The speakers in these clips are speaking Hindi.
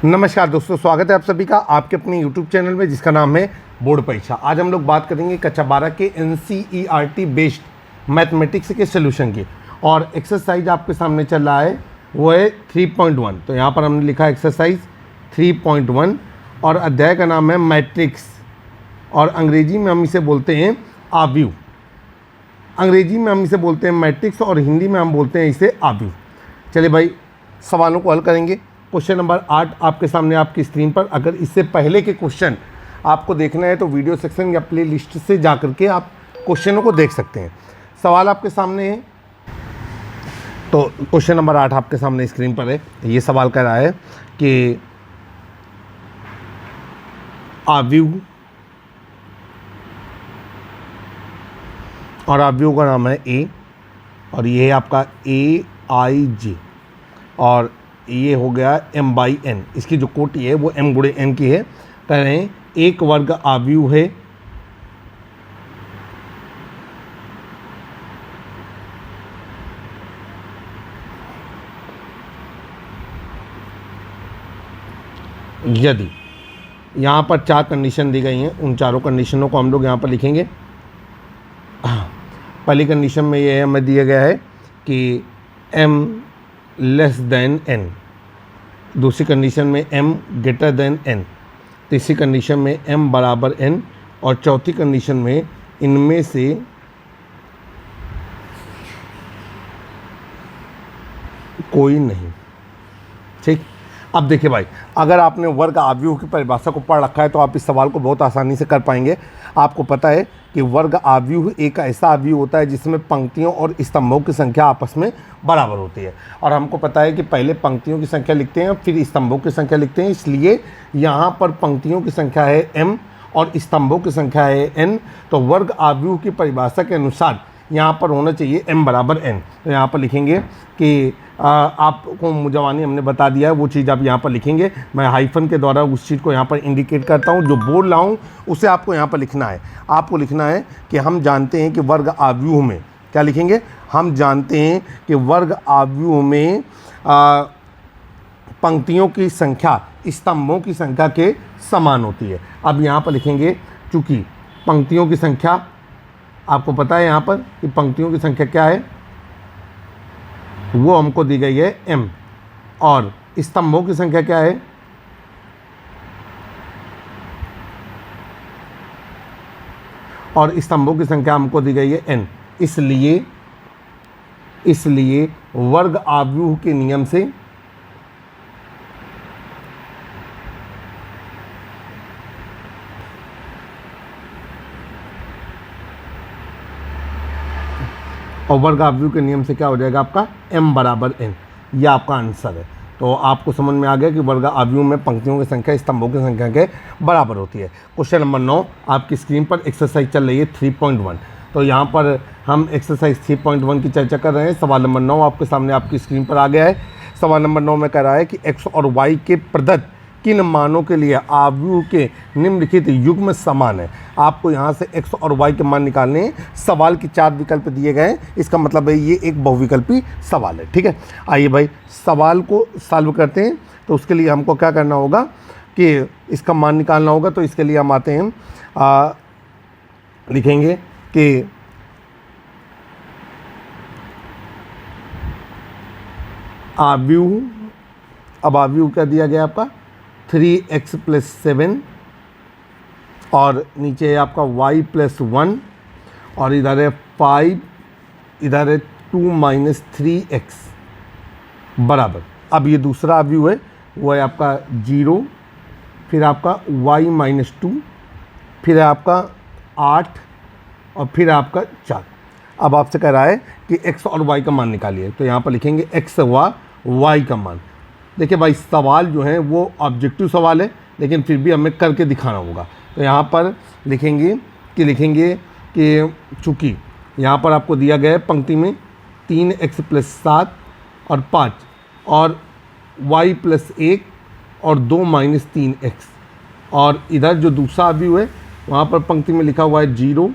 नमस्कार दोस्तों, स्वागत है आप सभी का आपके अपने YouTube चैनल में जिसका नाम है बोर्ड परीक्षा। आज हम लोग बात करेंगे कक्षा 12 के NCERT बेस्ड मैथमेटिक्स के सोल्यूशन की, और एक्सरसाइज आपके सामने चल रहा है वो है 3.1। तो यहाँ पर हमने लिखा एक्सरसाइज 3.1 और अध्याय का नाम है मैट्रिक्स, और अंग्रेजी में हम इसे बोलते हैं आव्यूह। अंग्रेजी में हम इसे बोलते हैं मैट्रिक्स और हिंदी में हम बोलते हैं इसे आव्यूह। चलिए भाई, सवालों को हल करेंगे। क्वेश्चन नंबर 8 आपके सामने आपकी स्क्रीन पर। अगर इससे पहले के क्वेश्चन आपको देखना है तो वीडियो सेक्शन या प्ले लिस्ट से जा करके आप क्वेश्चनों को देख सकते हैं। सवाल आपके सामने है, तो क्वेश्चन नंबर 8 आपके सामने स्क्रीन पर है। ये सवाल कह रहा है कि आव्यूह, और आव्यूह का नाम है ए, और ये है आपका AIJ, और ये हो गया M/N। इसकी जो कोटि है वो M/N की है। कह रहे हैं एक वर्ग आव्यूह है यदि, यहाँ पर 4 कंडीशन दी गई हैं। उन चारों कंडीशनों को हम लोग यहाँ पर लिखेंगे। पहली कंडीशन में ये हमें दिया गया है कि M n, दूसरी कंडीशन में M n, तीसरी कंडीशन में M = n, और चौथी कंडीशन में इनमें से कोई नहीं। ठीक, अब देखिए भाई, अगर आपने वर्ग आव्यूह की परिभाषा को पढ़ रखा है तो आप इस सवाल को बहुत आसानी से कर पाएंगे। आपको पता है कि वर्ग आव्यूह एक ऐसा आव्यूह होता है जिसमें पंक्तियों और स्तंभों की संख्या आपस में बराबर होती है, और हमको पता है कि पहले पंक्तियों की संख्या लिखते हैं फिर स्तंभों की संख्या लिखते हैं। इसलिए यहाँ पर पंक्तियों की संख्या है M और स्तंभों की संख्या है n। तो वर्ग आव्यूह की परिभाषा के अनुसार यहाँ पर होना चाहिए M = n। तो यहाँ पर लिखेंगे कि आपको मुजवानी हमने बता दिया है, वो चीज़ आप यहाँ पर लिखेंगे। मैं हाइफन के द्वारा उस चीज़ को यहाँ पर इंडिकेट करता हूँ। जो बोल रहा हूँ उसे आपको यहाँ पर लिखना है। आपको लिखना है कि हम जानते हैं कि वर्ग आव्यूह में, क्या लिखेंगे, हम जानते हैं कि वर्ग आव्यूह में पंक्तियों की संख्या स्तंभों की संख्या के समान होती है। अब यहाँ पर लिखेंगे, चूँकि पंक्तियों की संख्या आपको पता है यहाँ पर कि पंक्तियों की संख्या क्या है, वो हमको दी गई है M, और स्तंभों की संख्या क्या है, और स्तंभों की संख्या हमको दी गई है n। इसलिए वर्ग आव्यूह के नियम से और वर्ग आव्यूह के नियम से क्या हो जाएगा आपका M = n। यह आपका आंसर है। तो आपको समझ में आ गया कि वर्ग आव्यूह में पंक्तियों की संख्या स्तंभों की संख्या के बराबर होती है। क्वेश्चन नंबर 9 आपकी स्क्रीन पर एक्सरसाइज चल रही है 3.1। तो यहाँ पर हम एक्सरसाइज 3.1 की चर्चा कर रहे हैं। सवाल नंबर 9 आपके सामने आपकी स्क्रीन पर आ गया है। सवाल नंबर 9 में कह रहा है कि x और y के प्रदत्त किन मानों के लिए आव्यूह के निम्नलिखित युग्म समान है। आपको यहाँ से x और y के मान निकालने हैं। सवाल के 4 विकल्प दिए गए हैं, इसका मतलब है ये एक बहुविकल्पी सवाल है। ठीक है, आइए भाई सवाल को सॉल्व करते हैं। तो उसके लिए हमको क्या करना होगा कि इसका मान निकालना होगा। तो इसके लिए हम आते हैं, लिखेंगे कि आव्यूह, अब आव्यूह क्या दिया गया आपका 3x + 7, और नीचे है आपका y + 1, और इधर है 5, इधर है 2 - 3x बराबर। अब ये दूसरा आव्यूह है, वो है आपका 0, फिर आपका y - 2, फिर है आपका 8, और फिर आपका 4। अब आपसे कह रहा है कि x और y का मान निकालिए। तो यहाँ पर लिखेंगे x व y का मान। देखिए भाई, सवाल जो है वो ऑब्जेक्टिव सवाल है, लेकिन फिर भी हमें करके दिखाना होगा। तो यहाँ पर लिखेंगे कि चूँकि यहाँ पर आपको दिया गया है पंक्ति में 3x + 7 और 5, और y + 1 और 2 - 3x, और इधर जो दूसरा आव्यूह है वहाँ पर पंक्ति में लिखा हुआ है 0,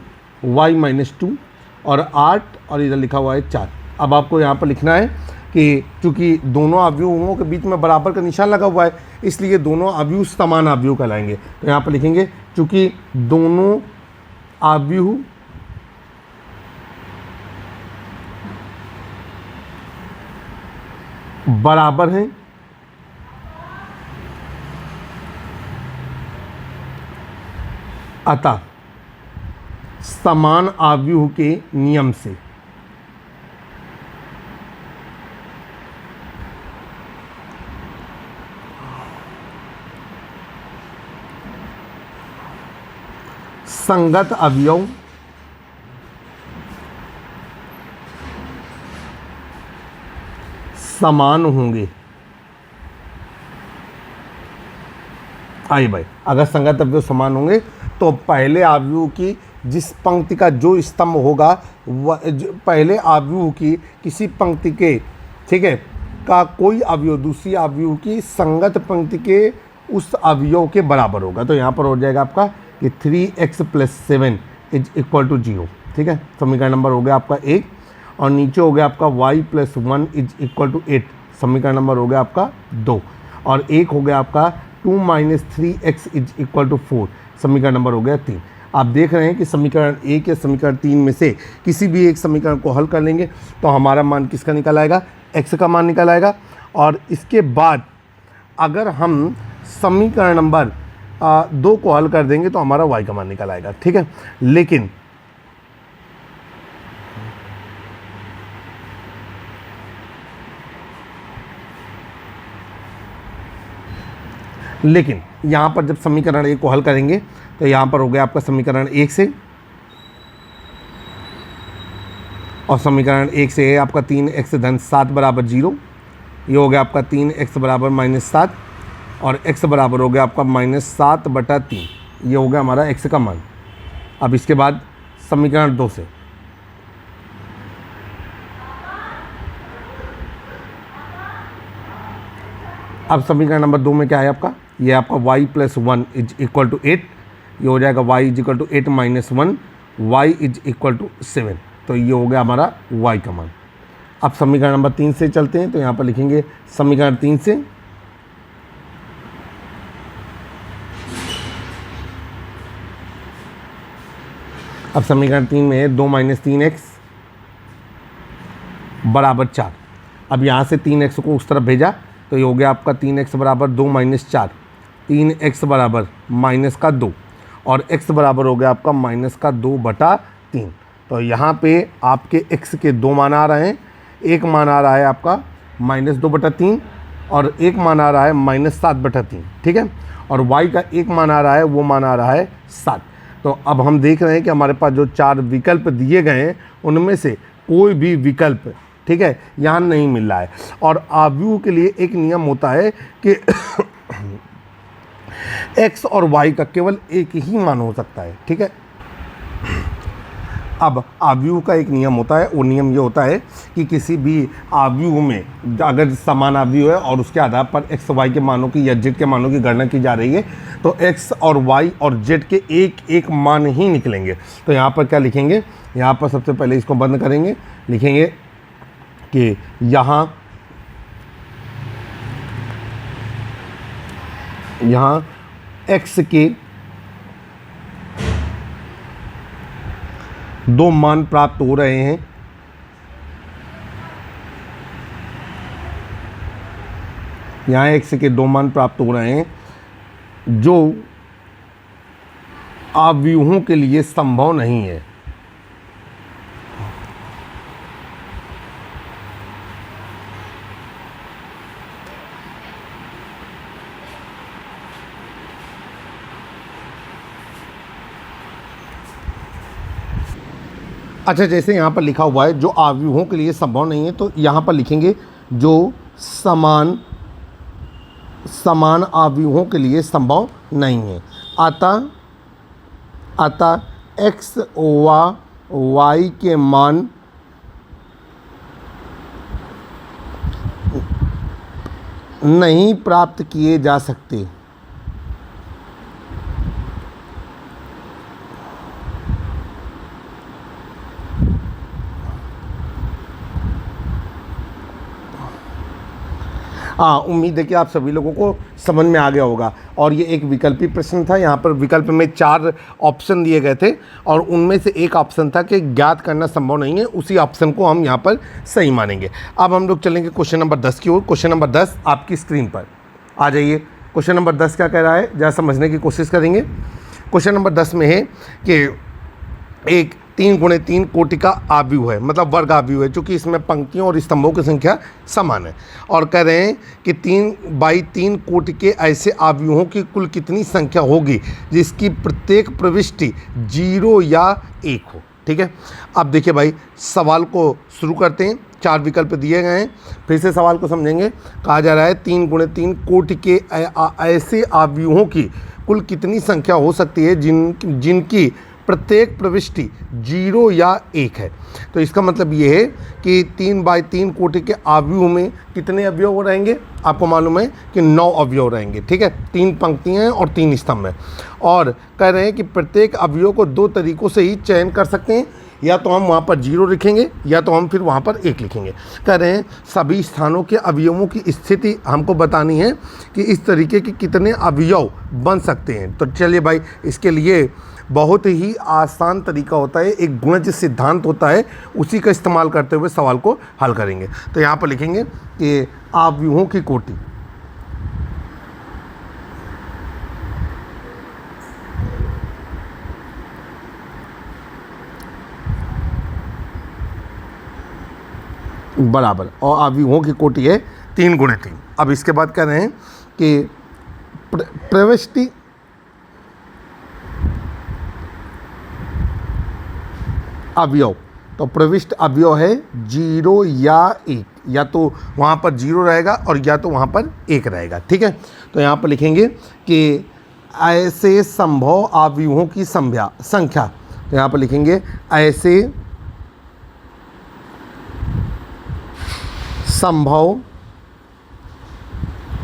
y - 2 और 8, और इधर लिखा हुआ है 4। अब आपको यहाँ पर लिखना है कि चूंकि दोनों अवयवों के बीच में बराबर का निशान लगा हुआ है, इसलिए दोनों अवयव समान अवयव कहलाएंगे। तो यहाँ पर लिखेंगे चूंकि दोनों अवयव बराबर हैं, अतः समान अवयव के नियम से संगत अवयव समान होंगे। आइए भाई, अगर संगत अवयव समान होंगे तो पहले अवयव की जिस पंक्ति का जो स्तंभ होगा पहले अवयव की किसी पंक्ति के, ठीक है, का कोई अवयव दूसरी अवयव की संगत पंक्ति के उस अवयव के बराबर होगा। तो यहाँ पर हो जाएगा आपका कि 3x + 7 इज इक्वल टू 0। ठीक है, समीकरण नंबर हो गया आपका 1, और नीचे हो गया आपका y + 1 इज इक्वल टू 8, समीकरण नंबर हो गया आपका 2, और एक हो गया आपका 2 - 3x इज इक्वल टू 4, समीकरण नंबर हो गया 3। आप देख रहे हैं कि समीकरण 1 या समीकरण 3 में से किसी भी एक समीकरण को हल कर लेंगे तो हमारा मान किसका निकल आएगा, x का मान निकल आएगा। और इसके बाद अगर हम समीकरण नंबर 2 को हल कर देंगे तो हमारा y का मान निकल आएगा। ठीक है, लेकिन यहाँ पर जब समीकरण 1 को हल करेंगे तो यहाँ पर हो गया आपका समीकरण 1 से, और समीकरण 1 से है आपका 3x + 7 = 0, ये हो गया आपका 3x = -7, और x बराबर हो गया आपका -7/3, ये हो गया हमारा x का मान। अब इसके बाद समीकरण 2 से अब समीकरण नंबर 2 में क्या है आपका, ये आपका y + 1 इज इक्वल टू 8, ये हो जाएगा y is equal to 8 - 1, y is equal to 7, तो ये हो गया हमारा y का मान। अब समीकरण नंबर 3 से चलते हैं, तो यहाँ पर लिखेंगे समीकरण 3 से अब समीकरण 3 में है 2 - 3x = 4। अब यहाँ से 3x को उस तरफ भेजा तो ये हो गया आपका 3x = 2 - 4, 3x = -2, और x बराबर हो गया आपका -2/3। तो यहाँ पे आपके x के 2 मान आ रहे हैं, एक मान आ रहा है आपका -2/3 और एक मान आ रहा है -7/3। ठीक है, और y का एक मान आ रहा है, वो मान आ रहा है 7। तो अब हम देख रहे हैं कि हमारे पास जो 4 विकल्प दिए गए हैं उनमें से कोई भी विकल्प, ठीक है, यहाँ नहीं मिल रहा है। और अवयव के लिए एक नियम होता है कि x और y का केवल एक ही मान हो सकता है। ठीक है, अब अवयव का एक नियम होता है, वो नियम ये होता है कि किसी भी अवयव में अगर समान अवयव है और उसके आधार पर x y के मानों की या z के मानों की गणना की जा रही है तो x और y और z के एक एक मान ही निकलेंगे। तो यहाँ पर क्या लिखेंगे, यहाँ पर सबसे पहले इसको बंद करेंगे, लिखेंगे कि यहाँ x के 2 मान प्राप्त हो रहे हैं, यहाँ x के 2 मान प्राप्त हो रहे हैं जो अवयवों के लिए संभव नहीं है। अच्छा, जैसे यहाँ पर लिखा हुआ है जो अवयवों के लिए संभव नहीं है, तो यहाँ पर लिखेंगे जो समान अवयवों के लिए संभव नहीं है। अतः x व y के मान नहीं प्राप्त किए जा सकते। हाँ, उम्मीद है कि आप सभी लोगों को समझ में आ गया होगा। और ये एक विकल्पी प्रश्न था। यहाँ पर विकल्प में 4 ऑप्शन दिए गए थे और उनमें से एक ऑप्शन था कि ज्ञात करना संभव नहीं है, उसी ऑप्शन को हम यहाँ पर सही मानेंगे। अब हम लोग चलेंगे क्वेश्चन नंबर 10 की ओर। क्वेश्चन नंबर 10 आपकी स्क्रीन पर आ जाइए। क्वेश्चन नंबर 10 क्या कह रहा है, जरा समझने की कोशिश करेंगे। क्वेश्चन नंबर 10 में है कि एक 3x3 कोटि का आव्यूह है, मतलब वर्ग आव्यूह है, चूँकि इसमें पंक्तियों और स्तंभों की संख्या समान है। और कह रहे हैं कि 3x3 कोटि के ऐसे आव्यूहों की कुल कितनी संख्या होगी जिसकी प्रत्येक प्रविष्टि 0 या 1 हो। ठीक है, अब देखिए भाई, सवाल को शुरू करते हैं। 4 विकल्प दिए गए हैं, फिर से सवाल को समझेंगे। कहा जा रहा है 3x3 कोटि के ऐसे आव्यूहों की कुल कितनी संख्या हो सकती है जिनकी प्रत्येक प्रविष्टि 0 या 1 है। तो इसका मतलब ये है कि 3x3 कोटि के आव्यूह में कितने अवयव रहेंगे, आपको मालूम है कि 9 अवयव रहेंगे। ठीक है, 3 पंक्तियाँ हैं और 3 स्तंभ हैं। और कह रहे हैं कि प्रत्येक अवयव को 2 तरीक़ों से ही चयन कर सकते हैं, या तो हम वहाँ पर 0 लिखेंगे या तो हम फिर वहाँ पर 1 लिखेंगे। कह रहे हैं सभी स्थानों के अवयवों की स्थिति हमको बतानी है कि इस तरीके के कितने अवयव बन सकते हैं। तो चलिए भाई, इसके लिए बहुत ही आसान तरीका होता है, एक गुणज सिद्धांत होता है, उसी का इस्तेमाल करते हुए सवाल को हल करेंगे। तो यहाँ पर लिखेंगे कि आव्यूहों की कोटि बराबर, और आव्यूहों की कोटि है 3x3। अब इसके बाद कह रहे हैं कि प्रविष्टि अवयव, तो प्रविष्ट अवयव है 0 या 1, या तो वहाँ पर 0 रहेगा और या तो वहाँ पर 1 रहेगा। ठीक है, तो यहाँ पर लिखेंगे कि ऐसे संभव आव्यूहों की संख्या, तो यहाँ पर लिखेंगे ऐसे संभव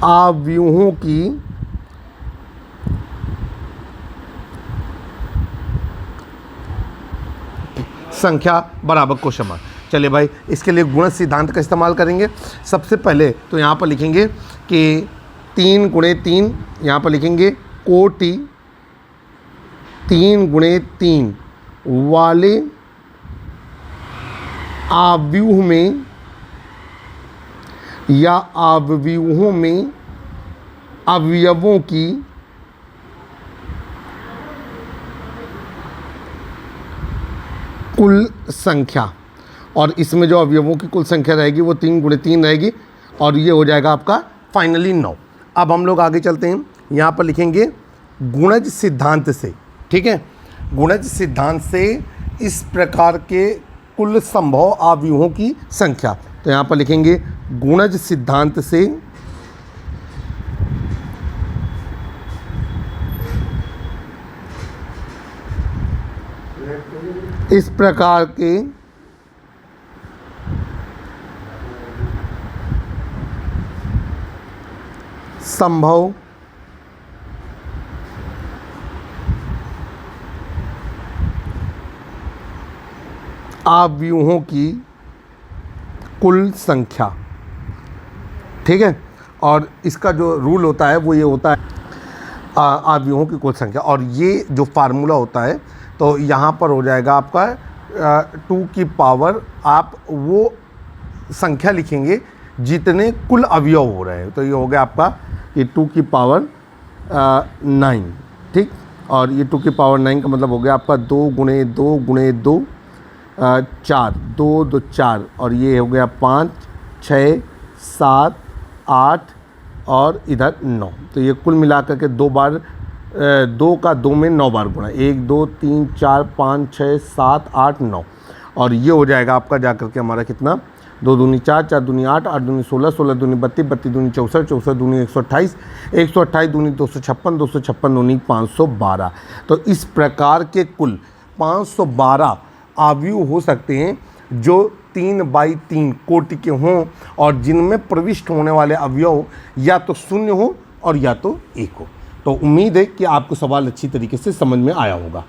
आव्यूहों की संख्या बराबर क्वेश्चन मार्क। चलिए भाई, इसके लिए गुणज सिद्धांत का इस्तेमाल करेंगे। सबसे पहले तो यहाँ पर लिखेंगे कि 3x3, यहाँ पर लिखेंगे कोटि 3x3 वाले आव्यूह में या आव्यूहों में अवयवों की कुल संख्या, और इसमें जो अवयवों की कुल संख्या रहेगी वो 3x3 रहेगी, और ये हो जाएगा आपका फाइनली 9। अब हम लोग आगे चलते हैं। यहाँ पर लिखेंगे गुणज सिद्धांत से। ठीक है, गुणज सिद्धांत से इस प्रकार के कुल संभव आव्यूहों की संख्या, तो यहाँ पर लिखेंगे गुणज सिद्धांत से इस प्रकार के संभव आव्यूहों की कुल संख्या। ठीक है, और इसका जो रूल होता है वो ये होता है आव्यूहों की कुल संख्या, और ये जो फार्मूला होता है तो यहाँ पर हो जाएगा आपका 2 की पावर, आप वो संख्या लिखेंगे जितने कुल अवयव हो रहे हैं। तो ये हो गया आपका कि 2 की पावर 9। ठीक, और ये 2 की पावर 9 का मतलब हो गया आपका 2 × 2 × 2 4, 2 2 4, और ये हो गया 5 6 7 8 और इधर 9। तो ये कुल मिलाकर के 2 बार 2 का 2 में 9 बार गुणा, 1 2 3 4 5 6 7 8 9, और ये हो जाएगा आपका जाकर के हमारा कितना, 2 दूनी 4, 4 दूनी 8, 8 दूनी 16, 16 दूनी 32, 32 दूनी 64, 64 दूनी 128, 128 दूनी 256, 256 दूनी 512। तो इस प्रकार के कुल 512 आव्यूह हो सकते हैं जो 3x3 कोटि के हों, और जिनमें प्रविष्ट होने वाले अवयव या तो 0 हो और या तो 1 हो। तो उम्मीद है कि आपको सवाल अच्छी तरीके से समझ में आया होगा।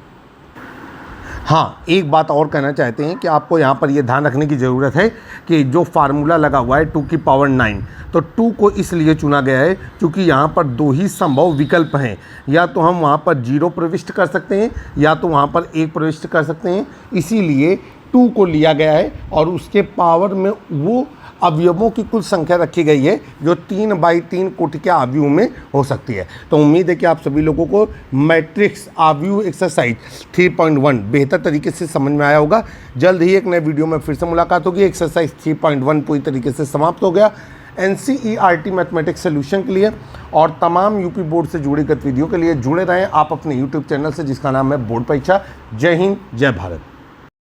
हाँ, एक बात और कहना चाहते हैं कि आपको यहाँ पर ये ध्यान रखने की ज़रूरत है कि जो फार्मूला लगा हुआ है 2 की पावर 9, तो 2 को इसलिए चुना गया है क्योंकि यहाँ पर 2 ही संभव विकल्प हैं। या तो हम वहाँ पर 0 प्रविष्ट कर सकते हैं या तो वहाँ पर 1 प्रविष्ट कर सकते हैं, इसीलिए 2 को लिया गया है और उसके पावर में वो अवयवों की कुल संख्या रखी गई है जो 3/3 कोटि के आव्यूह में हो सकती है। तो उम्मीद है कि आप सभी लोगों को मैट्रिक्स आव्यूह एक्सरसाइज 3.1 बेहतर तरीके से समझ में आया होगा। जल्द ही एक नए वीडियो में फिर से मुलाकात होगी। एक्सरसाइज 3.1 पूरी तरीके से समाप्त हो गया। NCERT मैथमेटिक्स सोल्यूशन के लिए और तमाम यूपी बोर्ड से जुड़ी गतिविधियों के लिए जुड़े रहें आप अपने YouTube चैनल से जिसका नाम है बोर्ड परीक्षा। जय हिंद, जय भारत।